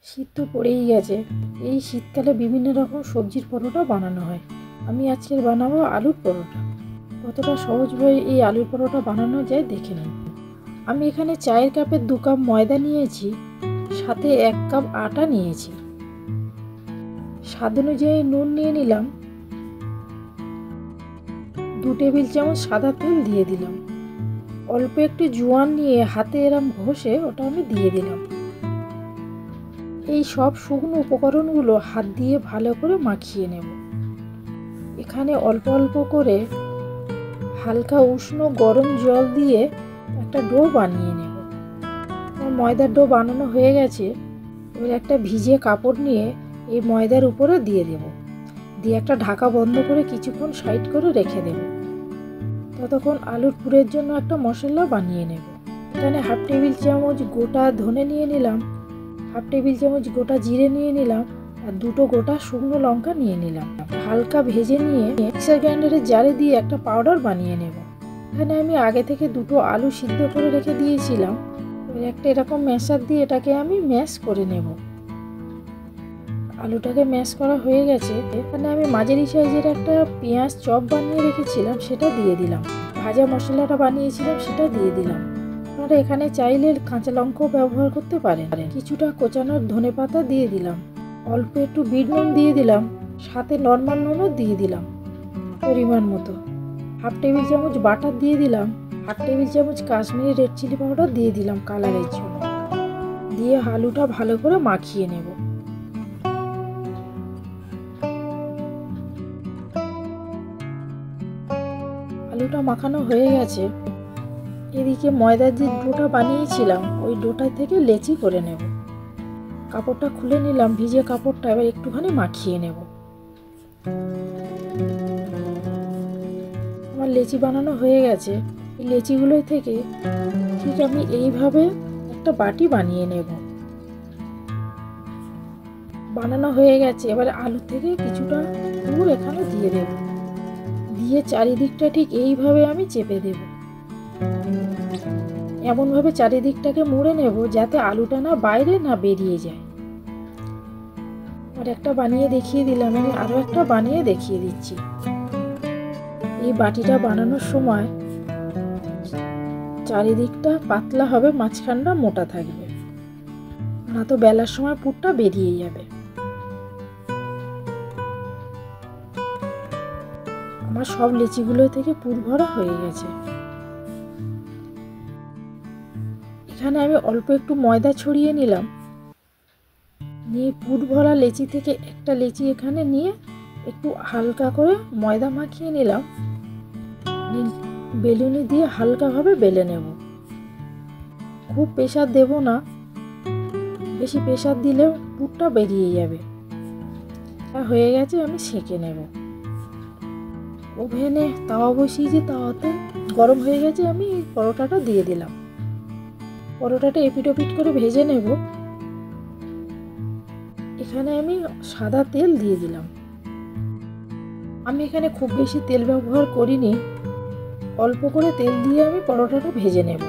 শীত তো পড়েই গেছে। এই শীতকালে বিভিন্ন রকম সবজির পরোটা বানানো হয়। আমি আজকে বানাবো আলুর পরোটা। কতটা সহজভাবে এই আলুর পরোটা বানানো যায় দেখে নিন। আমি এখানে চায়ের কাপের 2 কাপ ময়দা নিয়েছি, সাথে 1 কাপ আটা নিয়েছি। স্বাদ অনুযায়ী নুন নিয়ে নিলাম, 2 টেবিল চামচ সাদা তেল দিয়ে দিলাম। অল্প একটু জোয়ান নিয়ে হাতে এরম ঘষে ওটা আমি দিয়ে দিলাম। এই সব শুকনো উপকরণগুলো হাত দিয়ে ভালো করে মাখিয়ে নেব। এখানে অল্প অল্প করে হালকা উষ্ণ গরম জল দিয়ে একটা ডো বানিয়ে নেব। আমার ময়দার ডো বানানো হয়ে গেছে। এবার একটা ভিজে কাপড় নিয়ে এই ময়দার উপরে দিয়ে দেব, দিয়ে একটা ঢাকা বন্ধ করে কিছুক্ষণ সাইড করে রেখে দেব। ততক্ষণ আলুর পুরের জন্য একটা মশলা বানিয়ে নেব। এখানে হাফ টেবিল চামচ গোটা ধনে নিয়ে নিলাম, হাফ টেবিল চামচ গোটা জিরে নিয়ে নিলাম, আর 2টো গোটা শুকনো লঙ্কা নিয়ে নিলাম। হালকা ভেজে নিয়ে মিক্সার গ্রাইন্ডারের জারে দিয়ে একটা পাউডার বানিয়ে নেব। এখানে আমি আগে থেকে 2টো আলু সিদ্ধ করে রেখে দিয়েছিলাম। একটা এরকম ম্যাশার দিয়ে এটাকে আমি ম্যাশ করে নেব। আলুটাকে ম্যাশ করা হয়ে গেছে। এখানে আমি মাঝারি সাইজের একটা পেঁয়াজ চপ বানিয়ে রেখেছিলাম, সেটা দিয়ে দিলাম। ভাজা মশলাটা বানিয়েছিলাম সেটা দিয়ে দিলাম। আপনারা এখানে চাইলে কাঁচা লঙ্কাও ব্যবহার করতে পারেন। কিছুটা কোচানোর ধনেপাতা দিয়ে দিলাম, অল্প একটু বিট নুন দিয়ে দিলাম, সাথে নর্মাল নুনও দিয়ে দিলাম পরিমাণ মতো। হাফ টেবিল চামচ বাটার দিয়ে দিলাম, হাফ টেবিল চামচ কাশ্মীরি রেড চিলি পাউডার দিয়ে দিলাম কালারের জন্য। দিয়ে আলুটা ভালো করে মাখিয়ে নেব। আলুটা মাখানো হয়ে গেছে। এদিকে ময়দার যে ডোটা বানিয়েছিলাম ওই ডোটা থেকে লেচি করে নেব। কাপড়টা খুলে নিলাম, ভিজে কাপড়টা এবার একটুখানি মাখিয়ে নেব। আমার লেচি বানানো হয়ে গেছে। এই লেচিগুলোই থেকে ঠিক আমি এইভাবে একটা বাটি বানিয়ে নেব। বানানো হয়ে গেছে। এবার আলু থেকে কিছুটা পুর এখানে দিয়ে দেব, দিয়ে চারিদিকটা ঠিক এইভাবে আমি চেপে দেব। এমনভাবে চারিদিকটাকে মুড়ে নেব যাতে আলুটা না বাইরে না বেরিয়ে যায়। আর একটা বানিয়ে দেখিয়ে দিলাম, আমি আরও একটা বানিয়ে দেখিয়ে দিচ্ছি। এই বাটিটা বানানোর সময় চারিদিকটা পাতলা হবে, মাঝখানটা মোটা থাকবে, না তো বেলার সময় পুরটা বেরিয়ে যাবে। আমার সব লিচিগুলো থেকে পুর ভরা হয়ে গেছে। এখানে আমি অল্প একটু ময়দা ছড়িয়ে নিলাম, নিয়ে পুর ভরা লেচি থেকে একটা লেচি এখানে নিয়ে একটু হালকা করে ময়দা মাখিয়ে নিলাম। বেলুনি দিয়ে হালকাভাবে বেলে নেব। খুব প্রেসার দেব না, বেশি প্রেসার দিলে পুরটা বেরিয়ে যাবে। হয়ে গেছে, আমি সেঁকে নেব। ওভেনে তাওয়া বসিয়েছি, তাওয়াতে গরম হয়ে গেছে, আমি পরোটাটা দিয়ে দিলাম। পরোটাটা এপিট ওপিট করে ভেজে নেব। এখানে আমি সাদা তেল দিয়ে দিলাম। আমি এখানে খুব বেশি তেল ব্যবহার করিনি, অল্প করে তেল দিয়ে আমি পরোটাটা ভেজে নেব।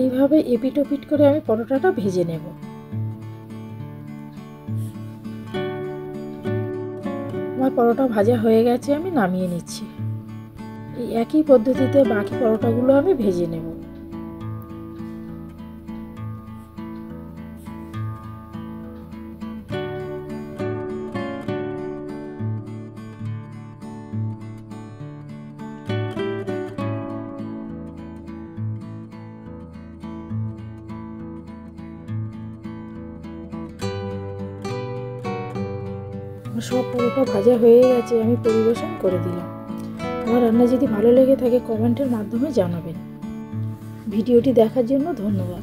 এইভাবে এপিট ওপিট করে আমি পরোটাটা ভেজে নেব। আমার পরোটা ভাজা হয়ে গেছে, আমি নামিয়ে নিচ্ছি। এই একই পদ্ধতিতে বাকি পরোটাগুলো আমি ভেজে নেব। সব পরোটা ভাজা হয়ে গেছে, আমি পরিবেশন করে দিলাম। আমার রান্না যদি ভালো লেগে থাকে কমেন্টের মাধ্যমে জানাবেন। ভিডিওটি দেখার জন্য ধন্যবাদ।